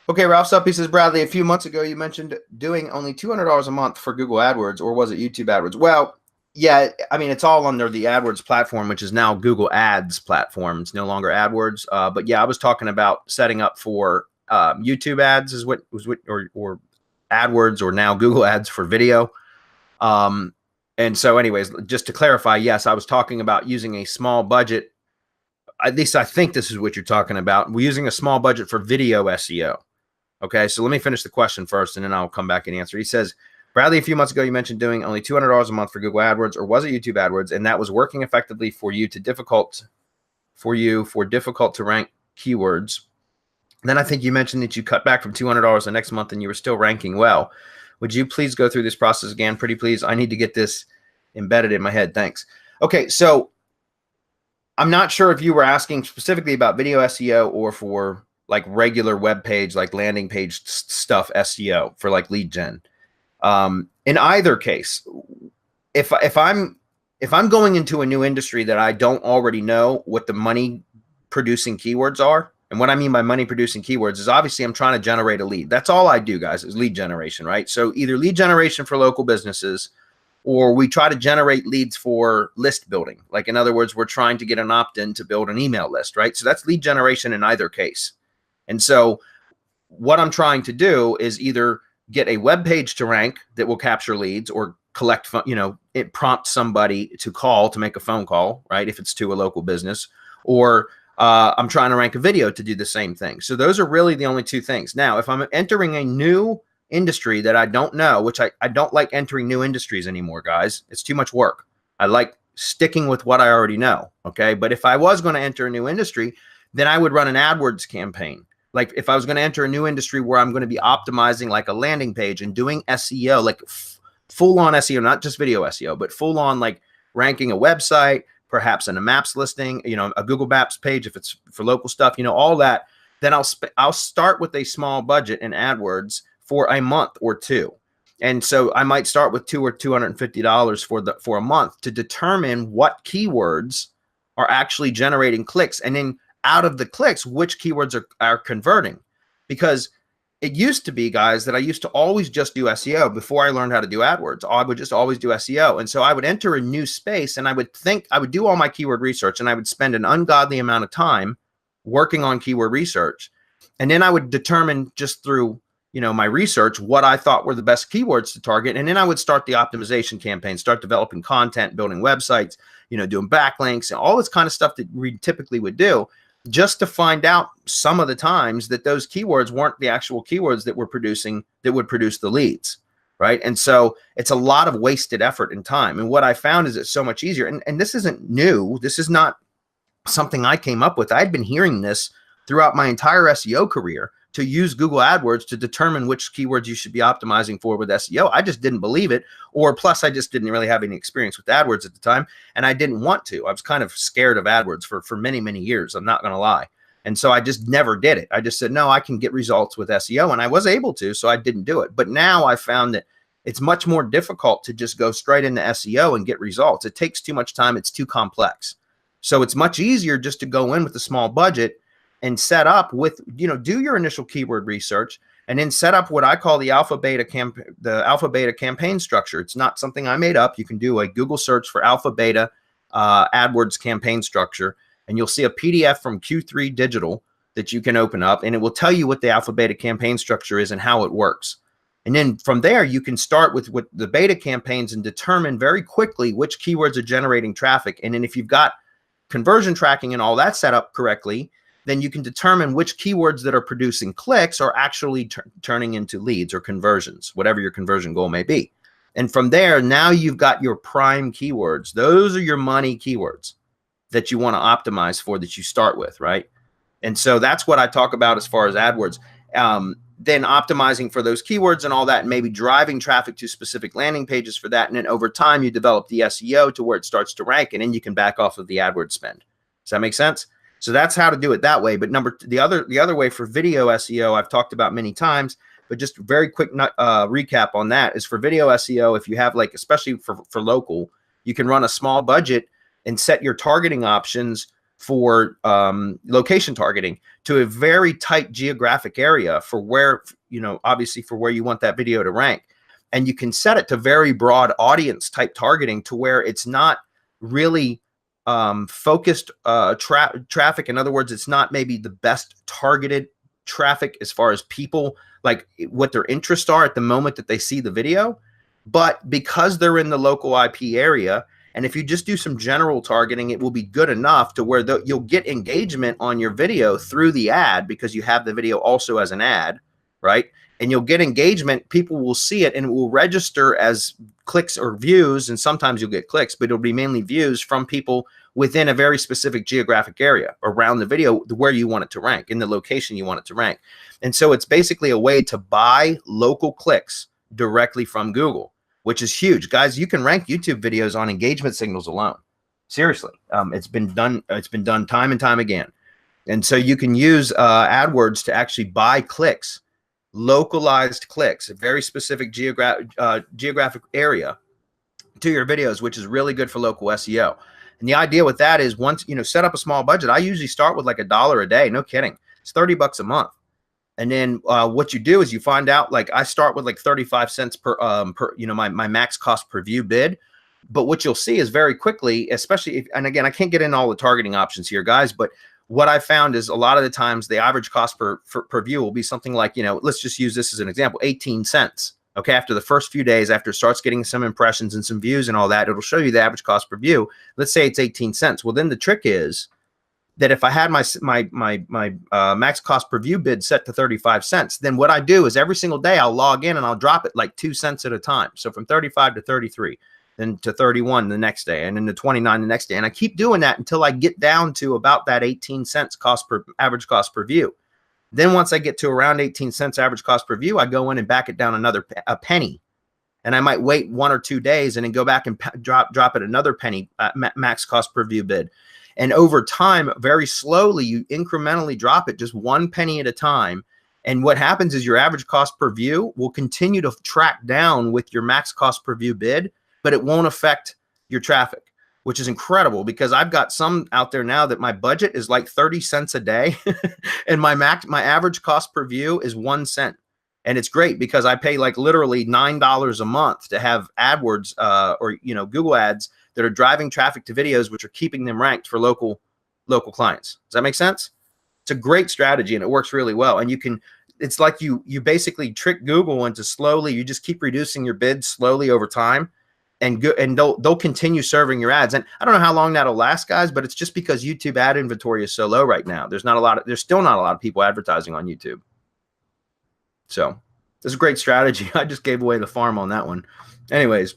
Okay, Ralph's up. He says, Bradley, a few months ago you mentioned doing only $200 a month for Google AdWords, or was it YouTube AdWords? Well, yeah, I mean, it's all under the AdWords platform, which is now Google Ads platform. It's no longer AdWords. But yeah, I was talking about setting up for YouTube ads is what was what, or AdWords, or now Google Ads for video. And so anyways, just to clarify, yes, I was talking about using a small budget. At least I think this is what you're talking about. We're using a small budget for video SEO. Okay, so let me finish the question first, and then I'll come back and answer. He says, Bradley, a few months ago, you mentioned doing only $200 a month for Google AdWords, or was it YouTube AdWords? And that was working effectively for difficult to rank keywords. Then I think you mentioned that you cut back from $200 the next month and you were still ranking well. Would you please go through this process again? Pretty please. I need to get this embedded in my head. Thanks. Okay, so I'm not sure if you were asking specifically about video SEO or for like regular web page, like landing page stuff SEO for like lead gen. In either case, if I'm going into a new industry that I don't already know what the money producing keywords are, and what I mean by money producing keywords is obviously I'm trying to generate a lead. That's all I do, guys, is lead generation, right? So either lead generation for local businesses, or we try to generate leads for list building. Like in other words, we're trying to get an opt-in to build an email list, right? So that's lead generation in either case. And so what I'm trying to do is either get a web page to rank that will capture leads, or collect, it prompts somebody to call, to make a phone call, right? If it's to a local business, or I'm trying to rank a video to do the same thing. So those are really the only two things. Now, if I'm entering a new industry that I don't know, which I don't like entering new industries anymore, guys. It's too much work. I like sticking with what I already know. Okay. But if I was going to enter a new industry, then I would run an AdWords campaign. Like if I was going to enter a new industry where I'm going to be optimizing like a landing page and doing SEO, like full on SEO, not just video SEO, but full on like ranking a website, perhaps in a maps listing, a Google Maps page, if it's for local stuff, all that, then I'll start with a small budget in AdWords for a month or two. And so I might start with $250 for a month to determine what keywords are actually generating clicks. And then out of the clicks, which keywords are converting. Because it used to be, guys, that I used to always just do SEO before I learned how to do AdWords. I would just always do SEO. And so I would enter a new space and I would do all my keyword research, and I would spend an ungodly amount of time working on keyword research. And then I would determine just through my research, what I thought were the best keywords to target. And then I would start the optimization campaign, start developing content, building websites, doing backlinks and all this kind of stuff that we typically would do, just to find out some of the times that those keywords weren't the actual keywords that would produce the leads. Right. And so it's a lot of wasted effort and time. And what I found is it's so much easier. And this isn't new. This is not something I came up with. I'd been hearing this throughout my entire SEO career, to use Google AdWords to determine which keywords you should be optimizing for with SEO. I just didn't believe it, or plus I just didn't really have any experience with AdWords at the time, and I didn't want to. I was kind of scared of AdWords for many, many years. I'm not going to lie. And so I just never did it. I just said, no, I can get results with SEO, and I was able to, so I didn't do it. But now I found that it's much more difficult to just go straight into SEO and get results. It takes too much time. It's too complex. So it's much easier just to go in with a small budget and set up with, do your initial keyword research, and then set up what I call the alpha beta campaign structure. It's not something I made up. You can do a Google search for alpha beta AdWords campaign structure, and you'll see a PDF from Q3 Digital that you can open up, and it will tell you what the alpha beta campaign structure is and how it works. And then from there, you can start with the beta campaigns and determine very quickly which keywords are generating traffic. And then if you've got conversion tracking and all that set up correctly, then you can determine which keywords that are producing clicks are actually turning into leads or conversions, whatever your conversion goal may be. And from there, now you've got your prime keywords. Those are your money keywords that you want to optimize for, that you start with, right? And so that's what I talk about as far as AdWords. Then optimizing for those keywords and all that, and maybe driving traffic to specific landing pages for that. And then over time, you develop the SEO to where it starts to rank, and then you can back off of the AdWords spend. Does that make sense? So that's how to do it that way. But the other way for video SEO, I've talked about many times, but just very quick recap on that is for video SEO. If you have especially for local, you can run a small budget and set your targeting options for location targeting to a very tight geographic area for where, obviously for where you want that video to rank. And you can set it to very broad audience type targeting to where it's not really focused traffic. In other words, it's not maybe the best targeted traffic as far as people, like what their interests are at the moment that they see the video. But because they're in the local IP area, and if you just do some general targeting, it will be good enough to where you'll get engagement on your video through the ad, because you have the video also as an ad, right? And you'll get engagement. People will see it and it will register as clicks or views. And sometimes you'll get clicks, but it'll be mainly views from people within a very specific geographic area around the video where you want it to rank, in the location you want it to rank. And so it's basically a way to buy local clicks directly from Google, which is huge. Guys, you can rank YouTube videos on engagement signals alone. Seriously. It's been done time and time again. And so you can use AdWords to actually buy clicks, localized clicks, a very specific geographic area to your videos, which is really good for local SEO. And the idea with that is, once set up a small budget. I usually start with like $1 a day. No kidding. It's $30 a month. And then what you do is you find out, like I start with like 35 cents per my max cost per view bid. But what you'll see is very quickly, especially if, and again, I can't get into all the targeting options here, guys, but what I found is a lot of the times the average cost per view will be something like, let's just use this as an example, 18 cents. Okay, after the first few days, after it starts getting some impressions and some views and all that, it'll show you the average cost per view. Let's say it's 18 cents. Well, then the trick is that if I had my max cost per view bid set to 35 cents, then what I do is every single day I'll log in and I'll drop it like 2 cents at a time. So from 35 to 33, then to 31 the next day, and then to 29 the next day. And I keep doing that until I get down to about that 18 cents average cost per view. Then once I get to around 18 cents average cost per view, I go in and back it down a penny. And I might wait 1 or 2 days and then go back and drop it another penny max cost per view bid. And over time, very slowly, you incrementally drop it just 1 penny at a time. And what happens is your average cost per view will continue to track down with your max cost per view bid, but it won't affect your traffic, which is incredible, because I've got some out there now that my budget is like 30 cents a day and my average cost per view is 1 cent. And it's great because I pay like literally $9 a month to have AdWords or Google ads that are driving traffic to videos, which are keeping them ranked for local clients. Does that make sense? It's a great strategy and it works really well. And it's like you basically trick Google into slowly, you just keep reducing your bids slowly over time, and they'll continue serving your ads. And I don't know how long that'll last, guys, but it's just because YouTube ad inventory is so low right now. There's still not a lot of people advertising on YouTube. So this is a great strategy. I just gave away the farm on that one. Anyways.